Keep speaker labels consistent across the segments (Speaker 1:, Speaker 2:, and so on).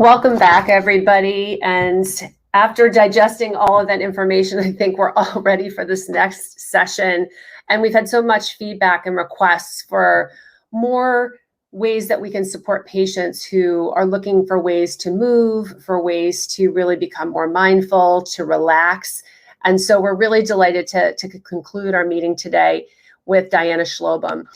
Speaker 1: Welcome back, everybody. And after digesting all of that information, I think we're all ready for this next session. And we've had so much feedback and requests for more ways that we can support patients who are looking for ways to move, for ways to really become more mindful, to relax. And so we're really delighted to conclude our meeting today with Diana Schlobem.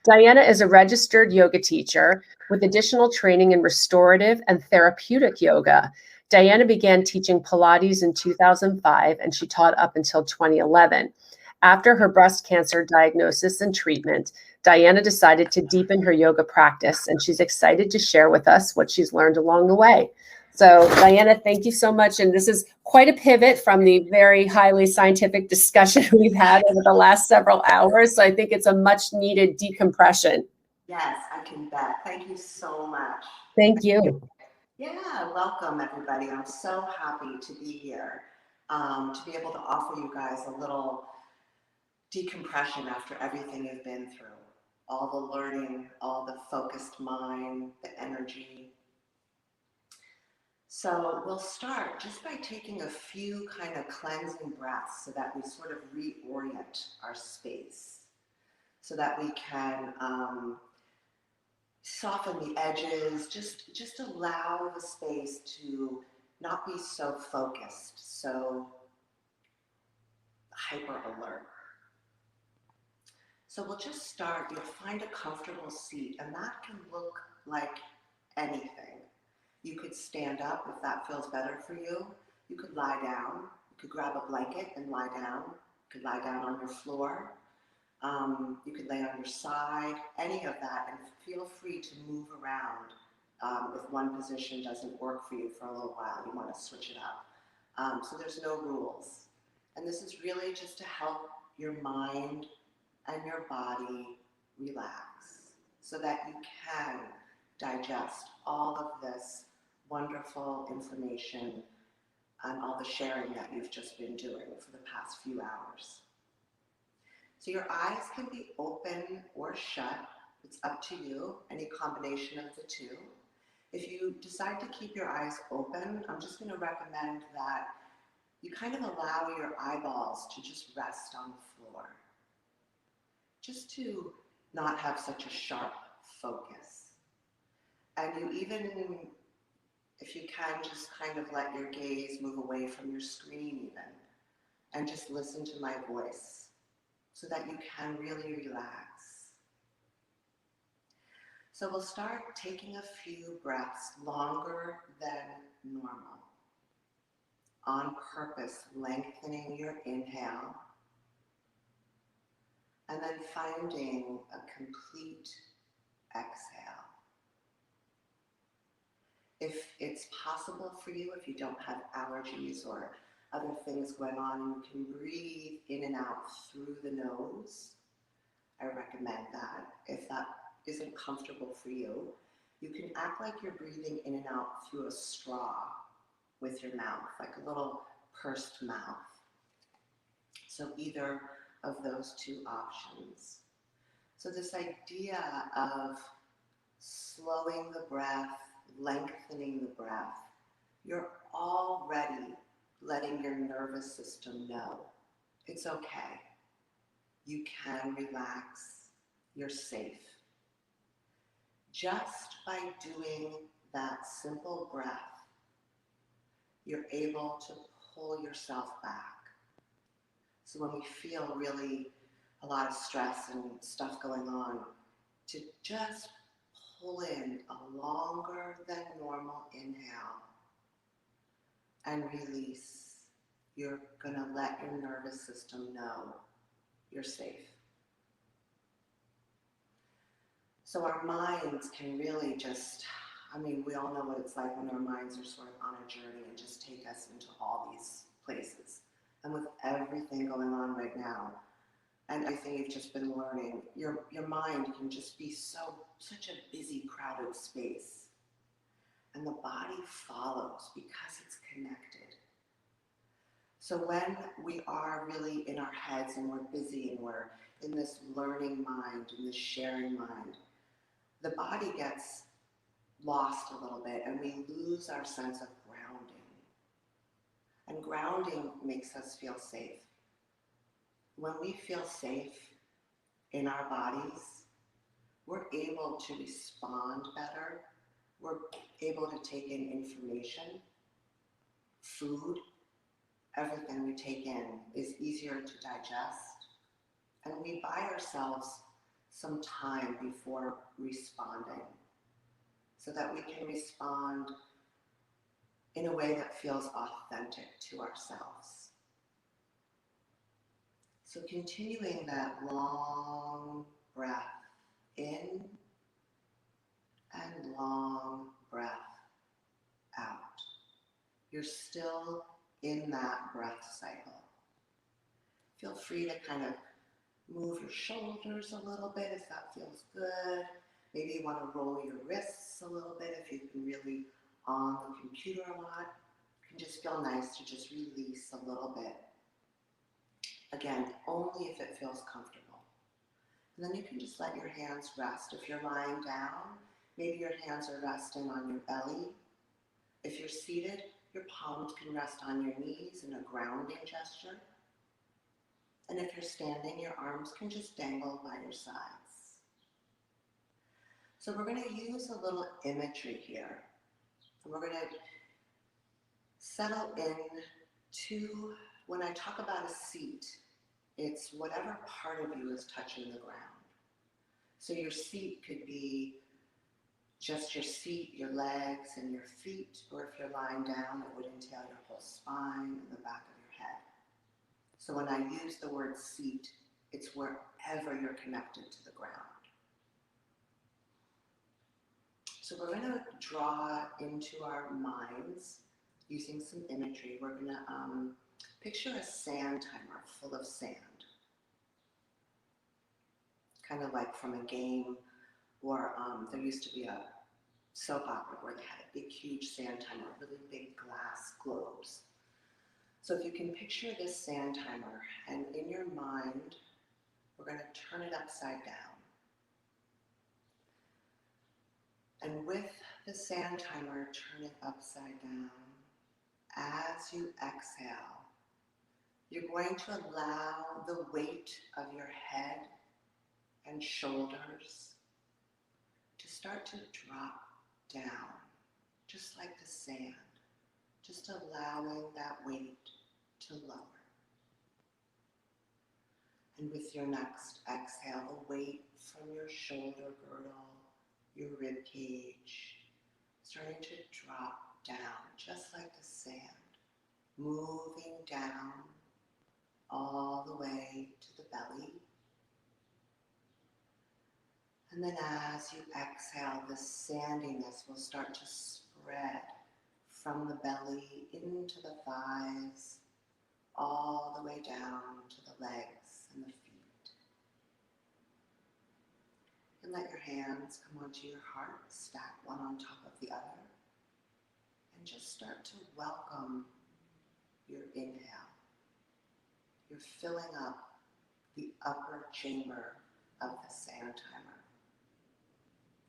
Speaker 1: Diana is a registered yoga teacher with additional training in restorative and therapeutic yoga. Diana began teaching Pilates in 2005, and she taught up until 2011. After her breast cancer diagnosis and treatment, Diana decided to deepen her yoga practice, and she's excited to share with us what she's learned along the way. So, Diana, thank you so much. And this is quite a pivot from the very highly scientific discussion we've had over the last several hours. So I think it's a much needed decompression.
Speaker 2: Yes, I can bet. Thank you so much.
Speaker 1: Thank you.
Speaker 2: Yeah, welcome everybody. I'm so happy to be here, to be able to offer you guys a little decompression after everything you've been through. All the learning, all the focused mind, the energy. So we'll start just by taking a few kind of cleansing breaths so that we sort of reorient our space, so that we can soften the edges, just allow the space to not be so focused, so hyper alert. So we'll just start. You'll find a comfortable seat, and that can look like anything. You could stand up if that feels better for you. You could lie down. You could grab a blanket and lie down. You could lie down on your floor. You could lay on your side, any of that, and feel free to move around. If one position doesn't work for you for a little while, you want to switch it up. So there's no rules. And this is really just to help your mind and your body relax so that you can digest all of this wonderful information and all the sharing that you've just been doing for the past few hours. So your eyes can be open or shut. It's up to you, any combination of the two. If you decide to keep your eyes open, I'm just going to recommend that you kind of allow your eyeballs to just rest on the floor, just to not have such a sharp focus. And you even, if you can, just kind of let your gaze move away from your screen even, and just listen to my voice, so that you can really relax. So we'll start taking a few breaths longer than normal. On purpose, lengthening your inhale, and then finding a complete exhale. If it's possible for you, if you don't have allergies or other things going on, and you can breathe in and out through the nose, I recommend that. If that isn't comfortable for you, you can act like you're breathing in and out through a straw with your mouth, like a little pursed mouth. So either of those two options. So this idea of slowing the breath, lengthening the breath, you're already letting your nervous system know it's okay. You can relax. You're safe. Just by doing that simple breath, you're able to pull yourself back. So when we feel really a lot of stress and stuff going on, to just pull in a longer than normal inhale and release. You're going to let your nervous system know you're safe. So our minds can really just, we all know what it's like when our minds are sort of on a journey and just take us into all these places. And with everything going on right now, and everything you've just been learning, your mind can just be such a busy, crowded space. And the body follows because it's connected. So when we are really in our heads and we're busy and we're in this learning mind, in this sharing mind, the body gets lost a little bit and we lose our sense of grounding. And grounding makes us feel safe. When we feel safe in our bodies, we're able to respond better. We're able to take in information, food, everything we take in is easier to digest. And we buy ourselves some time before responding so that we can respond in a way that feels authentic to ourselves. So continuing that long breath in and long breath out. You're still in that breath cycle. Feel free to kind of move your shoulders a little bit if that feels good. Maybe you want to roll your wrists a little bit if you've been really on the computer a lot. It can just feel nice to just release a little bit. Again, only if it feels comfortable. And then you can just let your hands rest. If you're lying down, maybe your hands are resting on your belly. If you're seated, your palms can rest on your knees in a grounding gesture. And if you're standing, your arms can just dangle by your sides. So we're going to use a little imagery here. And we're going to settle in to, when I talk about a seat, it's whatever part of you is touching the ground. So your seat could be just your seat, your legs, and your feet, or if you're lying down, it would entail your whole spine and the back of your head. So when I use the word seat, it's wherever you're connected to the ground. So we're going to draw into our minds, using some imagery, we're going to picture a sand timer full of sand. Kind of like from a game, or there used to be a soap opera where they had a big, huge sand timer, really big glass globes. So if you can picture this sand timer, and in your mind, we're going to turn it upside down. And with the sand timer turning upside down, as you exhale, you're going to allow the weight of your head and shoulders to start to drop down, just like the sand, just allowing that weight to lower. And with your next exhale, the weight from your shoulder girdle, your rib cage, starting to drop down, just like the sand, moving down all the way to the belly. And then as you exhale, the sandiness will start to spread from the belly into the thighs, all the way down to the legs and the feet. And let your hands come onto your heart, stack one on top of the other, and just start to welcome your inhale. You're filling up the upper chamber of the sand timer.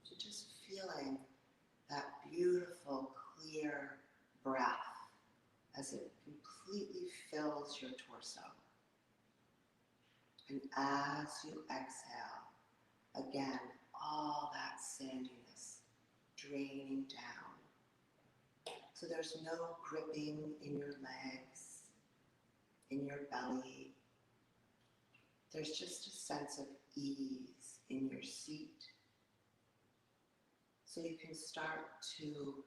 Speaker 2: So just feeling that beautiful, clear breath as it completely fills your torso. And as you exhale, again, all that sandiness draining down. So there's no gripping in your legs, in your belly. There's just a sense of ease in your seat. So you can start to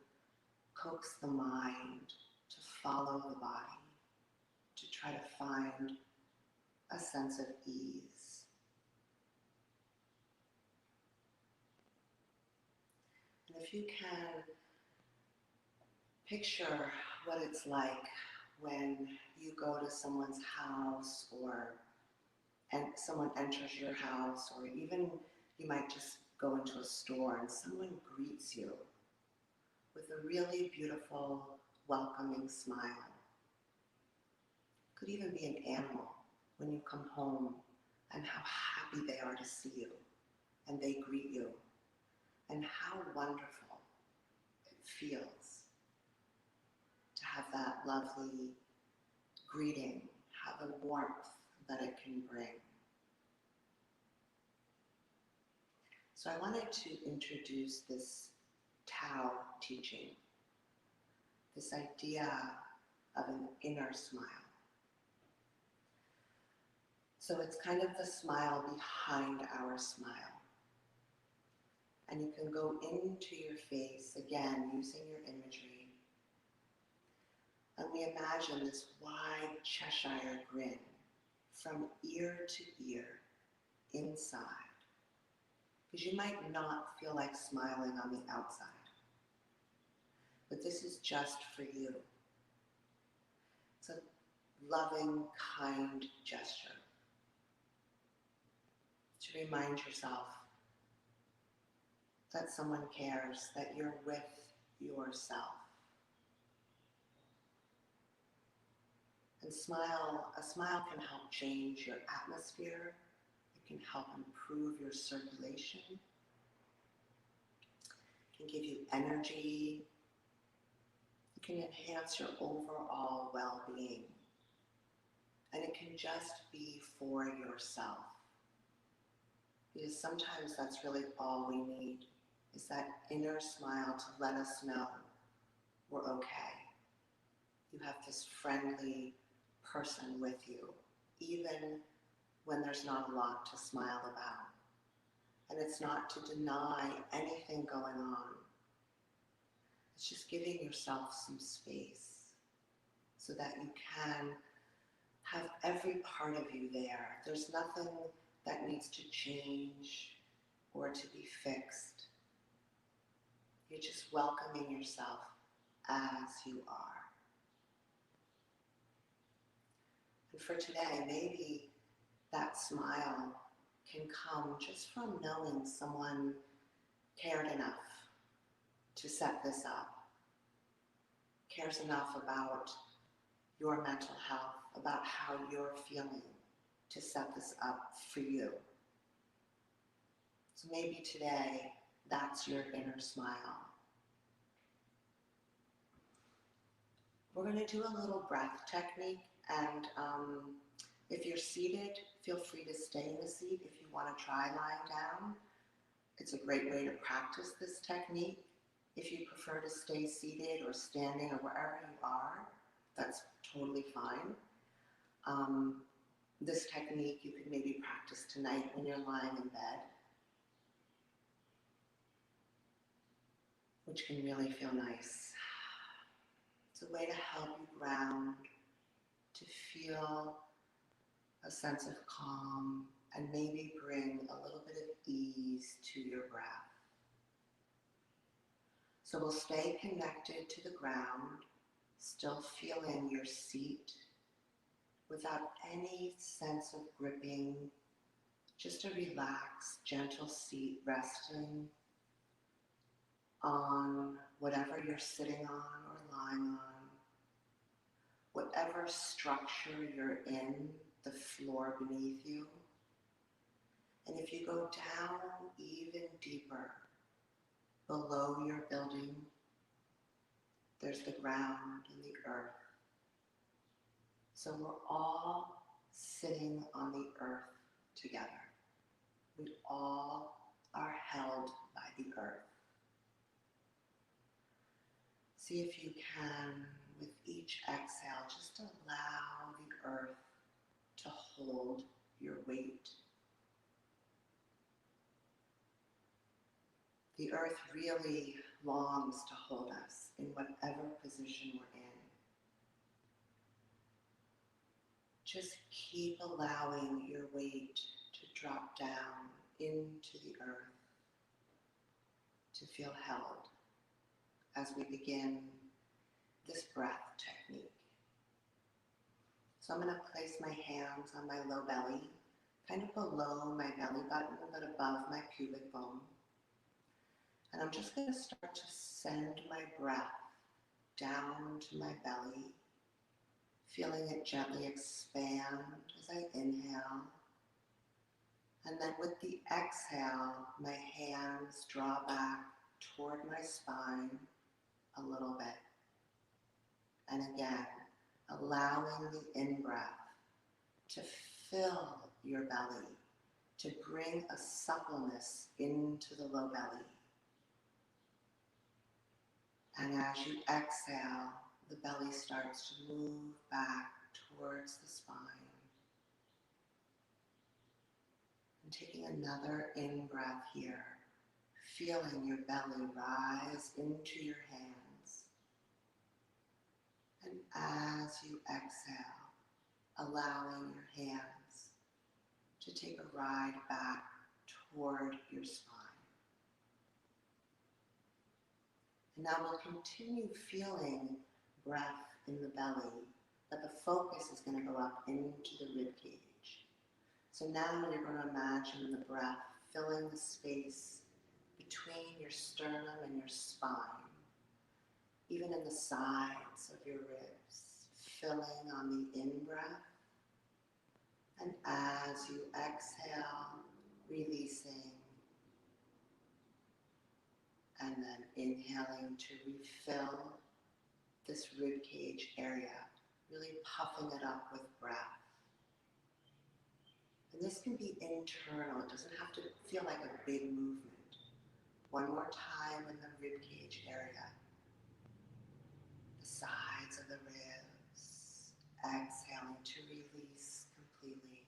Speaker 2: coax the mind to follow the body, to try to find a sense of ease. And if you can picture what it's like when you go to someone's house, and someone enters your house, or even you might just go into a store and someone greets you with a really beautiful, welcoming smile. Could even be an animal when you come home and how happy they are to see you and they greet you, and how wonderful feels to have that lovely greeting, have a warmth that it can bring. So I wanted to introduce this Tao teaching, this idea of an inner smile. So it's kind of the smile behind our smile. And you can go into your face, again, using your imagery. And we imagine this wide Cheshire grin from ear to ear, inside. Because you might not feel like smiling on the outside. But this is just for you. It's a loving, kind gesture to remind yourself that someone cares, that you're with yourself. And a smile can help change your atmosphere. It can help improve your circulation. It can give you energy. It can enhance your overall well-being. And it can just be for yourself. Because sometimes that's really all we need, is that inner smile to let us know we're okay. You have this friendly person with you, even when there's not a lot to smile about. And it's not to deny anything going on. It's just giving yourself some space so that you can have every part of you there. There's nothing that needs to change or to be fixed. You're just welcoming yourself as you are. And for today, maybe that smile can come just from knowing someone cared enough to set this up, cares enough about your mental health, about how you're feeling, to set this up for you. So maybe today, that's your inner smile. We're going to do a little breath technique, and if you're seated, feel free to stay in the seat. If you want to try lying down, it's a great way to practice this technique. If you prefer to stay seated or standing or wherever you are, that's totally fine. This technique you could maybe practice tonight when you're lying in bed, which can really feel nice. It's a way to help you ground, to feel a sense of calm, and maybe bring a little bit of ease to your breath. So we'll stay connected to the ground, still feeling your seat without any sense of gripping, just a relaxed, gentle seat resting on whatever you're sitting on or lying on, whatever structure you're in, the floor beneath you. And if you go down even deeper, below your building, there's the ground and the earth. So we're all sitting on the earth together. We all are held by the earth. See if you can, with each exhale, just allow the earth to hold your weight. The earth really longs to hold us in whatever position we're in. Just keep allowing your weight to drop down into the earth, to feel held as we begin this breath technique. So I'm going to place my hands on my low belly, kind of below my belly button, but above my pubic bone. And I'm just going to start to send my breath down to my belly, feeling it gently expand as I inhale. And then with the exhale, my hands draw back toward my spine, a little bit. And again, allowing the in-breath to fill your belly, to bring a suppleness into the low belly. And as you exhale, the belly starts to move back towards the spine. And taking another in-breath here, feeling your belly rise into your hands. And as you exhale, allowing your hands to take a ride back toward your spine. And now we'll continue feeling breath in the belly, but the focus is going to go up into the rib cage. So now you're going to imagine the breath filling the space between your sternum and your spine, even in the sides of your ribs, filling on the in-breath. And as you exhale, releasing, and then inhaling to refill this rib cage area, really puffing it up with breath. And this can be internal, it doesn't have to feel like a big movement. One more time in the rib cage area, the sides of the ribs, exhaling to release completely.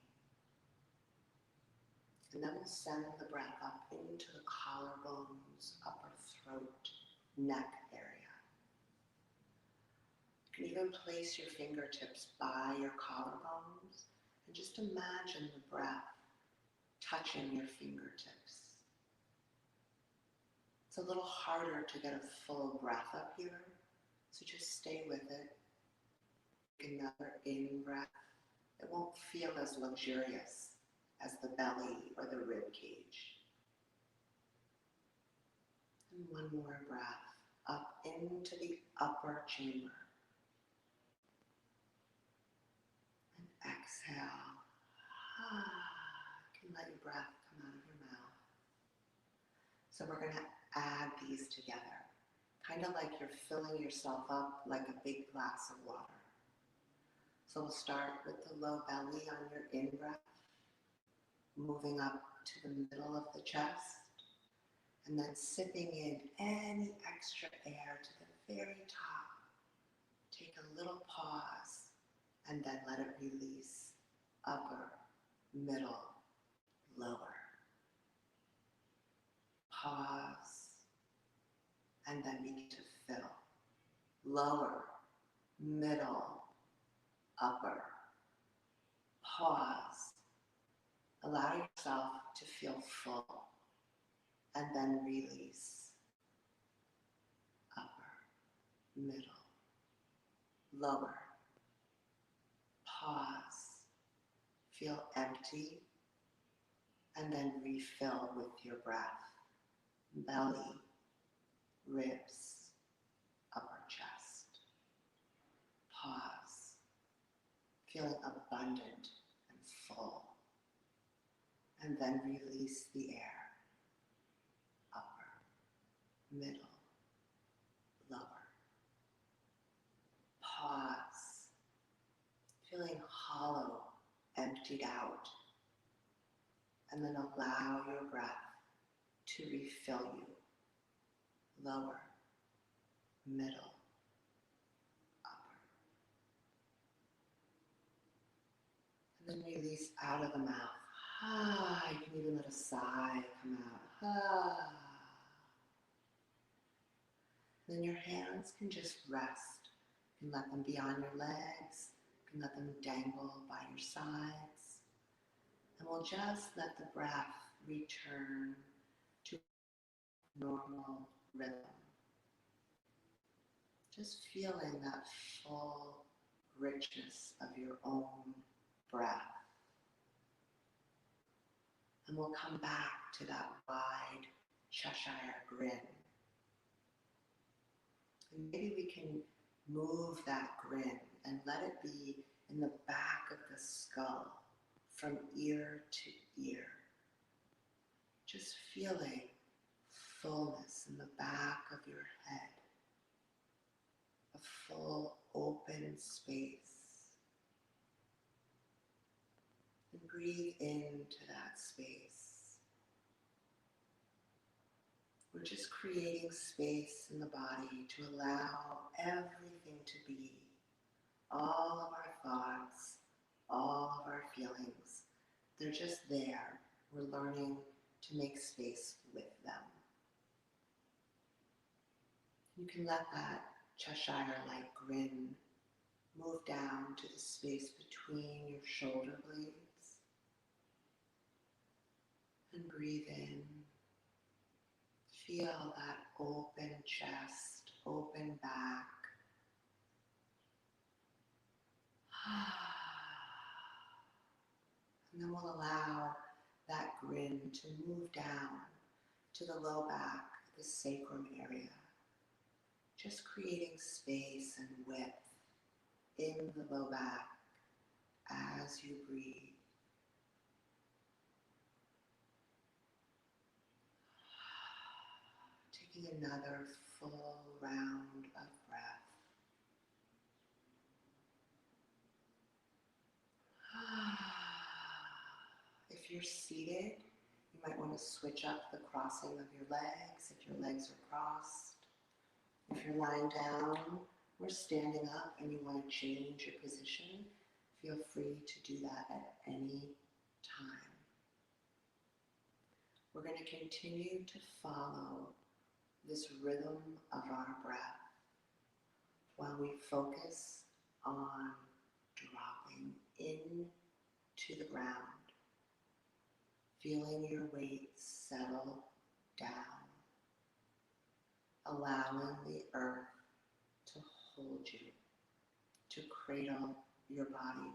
Speaker 2: And then we'll send the breath up into the collarbones, upper throat, neck area. You can even place your fingertips by your collarbones and just imagine the breath touching your fingertips. It's a little harder to get a full breath up here, so just stay with it. Take another in-breath. It won't feel as luxurious as the belly or the rib cage. And one more breath up into the upper chamber. And exhale. You can let your breath come out of your mouth. So we're going to add these together, kind of like you're filling yourself up like a big glass of water. So we'll start with the low belly on your in-breath, moving up to the middle of the chest, and then sipping in any extra air to the very top. Take a little pause, and then let it release. Upper, middle, lower. Pause, and then begin to fill. Lower, middle, upper. Pause. Allow yourself to feel full, and then release. Upper, middle, lower. Pause. Feel empty, and then refill with your breath. Belly, ribs, upper chest. Pause. Feeling abundant and full. And then release the air. Upper, middle, lower. Pause. Feeling hollow, emptied out. And then allow your breath to refill you. Lower, middle, upper. And then release out of the mouth. You can even let a sigh come out. Then your hands can just rest. You can let them be on your legs. You can let them dangle by your sides. And we'll just let the breath return to normal rhythm. Just feeling that full richness of your own breath. And we'll come back to that wide Cheshire grin. And maybe we can move that grin and let it be in the back of the skull, from ear to ear. Just feeling fullness in the back of your head. full open space. And breathe into that space. We're just creating space in the body to allow everything to be. All of our thoughts, all of our feelings, they're just there. We're learning to make space with them. You can let that Cheshire-like grin move down to the space between your shoulder blades. And breathe in. Feel that open chest, open back. And then we'll allow that grin to move down to the low back, the sacrum area. Just creating space and width in the low back as you breathe. Taking another full round of breath. If you're seated, you might want to switch up the crossing of your legs if your legs are crossed. If you're lying down or standing up and you want to change your position, feel free to do that at any time. We're going to continue to follow this rhythm of our breath while we focus on dropping into the ground, feeling your weight settle down, allowing the earth to hold you, to cradle your body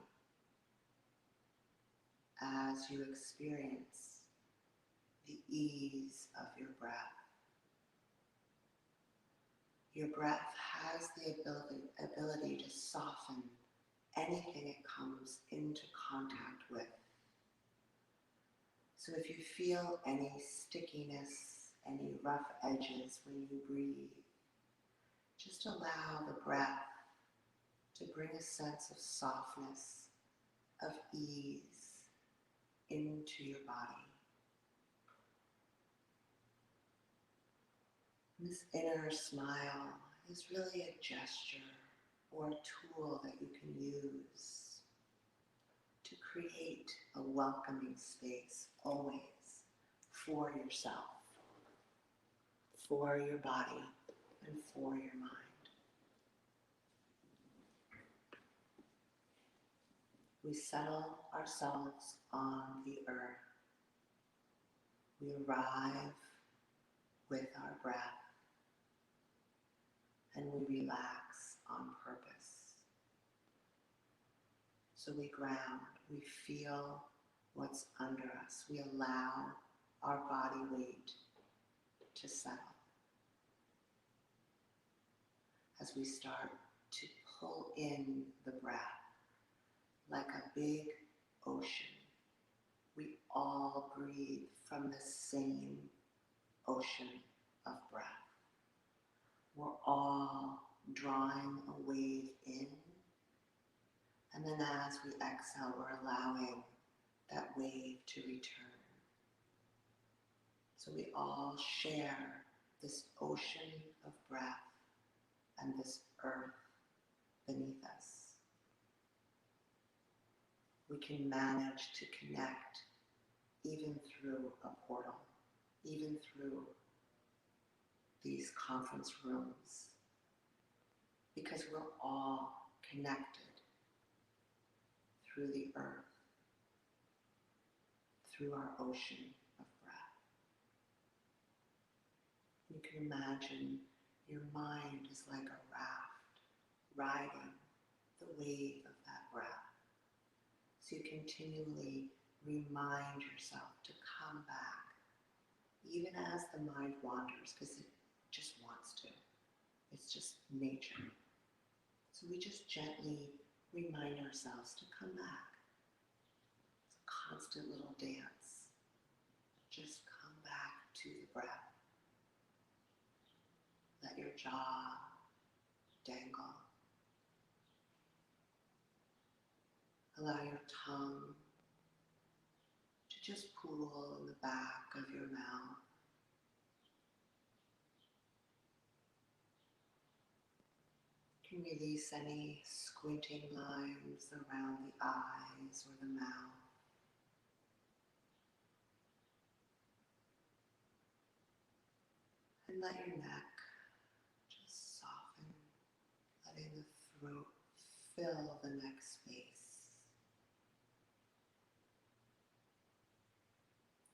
Speaker 2: as you experience the ease of your breath. Your breath has the ability to soften anything it comes into contact with. So if you feel any stickiness, any rough edges when you breathe, just allow the breath to bring a sense of softness, of ease into your body. This inner smile is really a gesture or a tool that you can use to create a welcoming space always for yourself, for your body, and for your mind. We settle ourselves on the earth. We arrive with our breath, and we relax on purpose. So we ground, we feel what's under us. We allow our body weight to settle. As we start to pull in the breath like a big ocean, we all breathe from the same ocean of breath. We're all drawing a wave in, and then as we exhale, we're allowing that wave to return. So we all share this ocean of breath and this earth beneath us. We can manage to connect even through a portal, even through these conference rooms, because we're all connected through the earth, through our ocean of breath. You can imagine your mind is like a raft riding the wave of that breath. So you continually remind yourself to come back, even as the mind wanders, because it just wants to. It's just nature. So we just gently remind ourselves to come back. It's a constant little dance. Just come back to the breath. Let your jaw dangle. Allow your tongue to just pool in the back of your mouth. You can release any squinting lines around the eyes or the mouth. And let your neck just soften, letting the throat fill the neck space.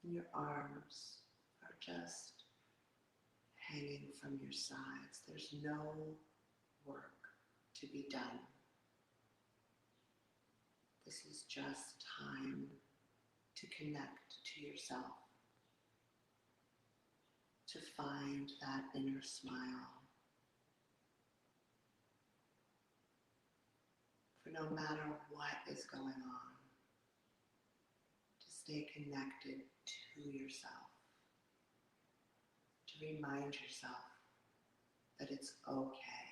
Speaker 2: And your arms are just hanging from your sides. There's no work to be done. This is just time to connect to yourself, to find that inner smile. For no matter what is going on, to stay connected to yourself, to remind yourself that it's okay,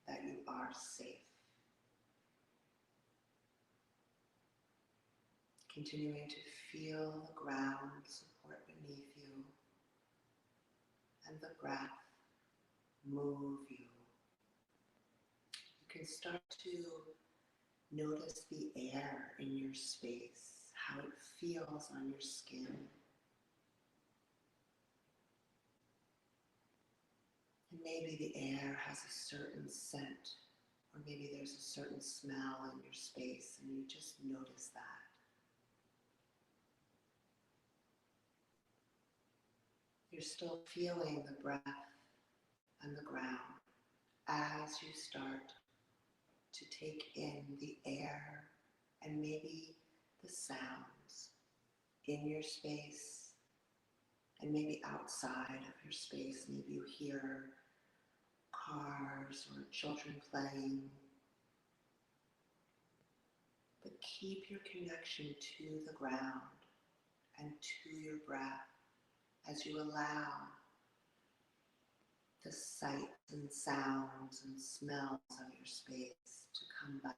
Speaker 2: that you are safe. Continuing to feel the ground support beneath you and the breath move you. You can start to notice the air in your space, how it feels on your skin. And maybe the air has a certain scent, or maybe there's a certain smell in your space, and you just notice that. You're still feeling the breath and the ground as you start to take in the air and maybe the sounds in your space and maybe outside of your space. Maybe you hear cars or children playing. But keep your connection to the ground and to your breath as you allow the sights and sounds and smells of your space to come back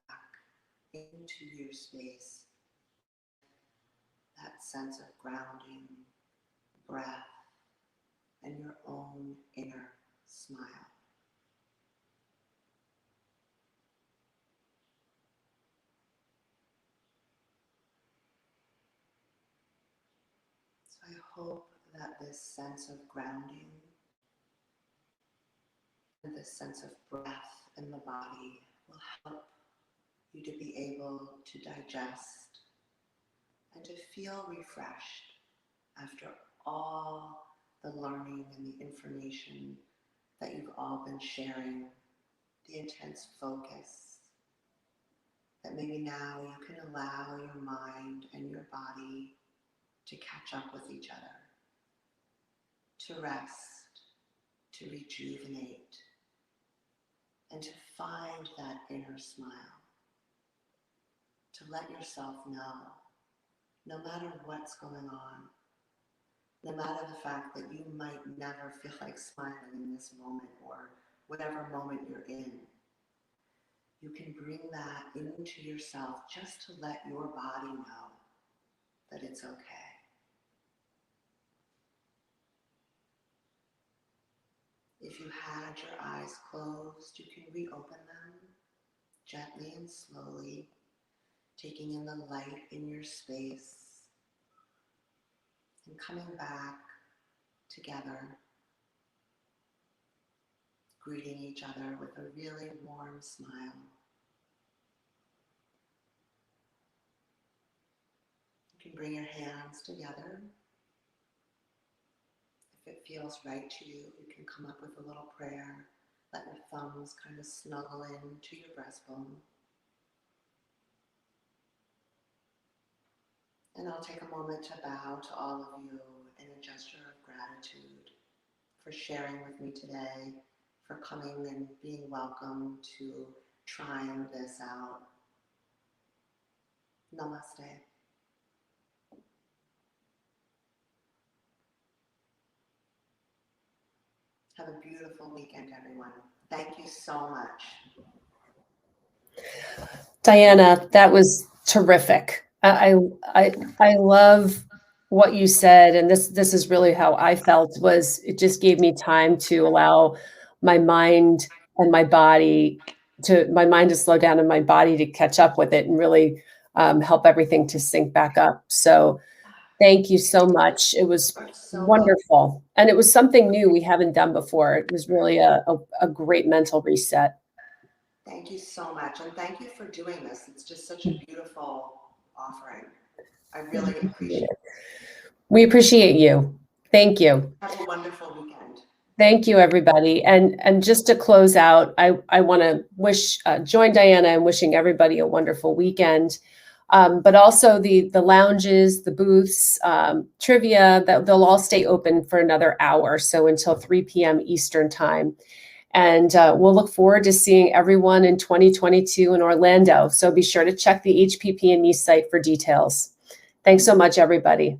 Speaker 2: into your space. That sense of grounding, breath, and your own inner smile. So I hope that this sense of grounding and this sense of breath in the body will help you to be able to digest and to feel refreshed after all the learning and the information that you've all been sharing, the intense focus, that maybe now you can allow your mind and your body to catch up with each other, to rest, to rejuvenate, and to find that inner smile, to let yourself know, no matter what's going on, no matter the fact that you might never feel like smiling in this moment or whatever moment you're in, you can bring that into yourself just to let your body know that it's okay. If you had your eyes closed, you can reopen them gently and slowly, taking in the light in your space and coming back together, greeting each other with a really warm smile. You can bring your hands together. If it feels right to you, you can come up with a little prayer. Let your thumbs kind of snuggle into your breastbone. And I'll take a moment to bow to all of you in a gesture of gratitude for sharing with me today, for coming and being welcome to trying this out. Namaste. Have a beautiful weekend, everyone. Thank you so much.
Speaker 1: Diana, that was terrific. I love what you said, and this is really how I felt. Was it just gave me time to allow my mind and my mind to slow down and my body to catch up with it, and really help everything to sync back up. So thank you so much. It was
Speaker 2: You're so welcome.
Speaker 1: wonderful, and it was something new we haven't done before. It was really a great mental reset.
Speaker 2: Thank you so much. And thank you for doing this. It's just such a beautiful offering. I really appreciate it.
Speaker 1: We appreciate you. Thank you.
Speaker 2: Have a wonderful weekend.
Speaker 1: Thank you, everybody. And just to close out, I want to join Diana in wishing everybody a wonderful weekend. But also the lounges, the booths, trivia, that they'll all stay open for another hour, so until 3 p.m. Eastern time. And we'll look forward to seeing everyone in 2022 in Orlando. So be sure to check the HPP&E site for details. Thanks so much, everybody.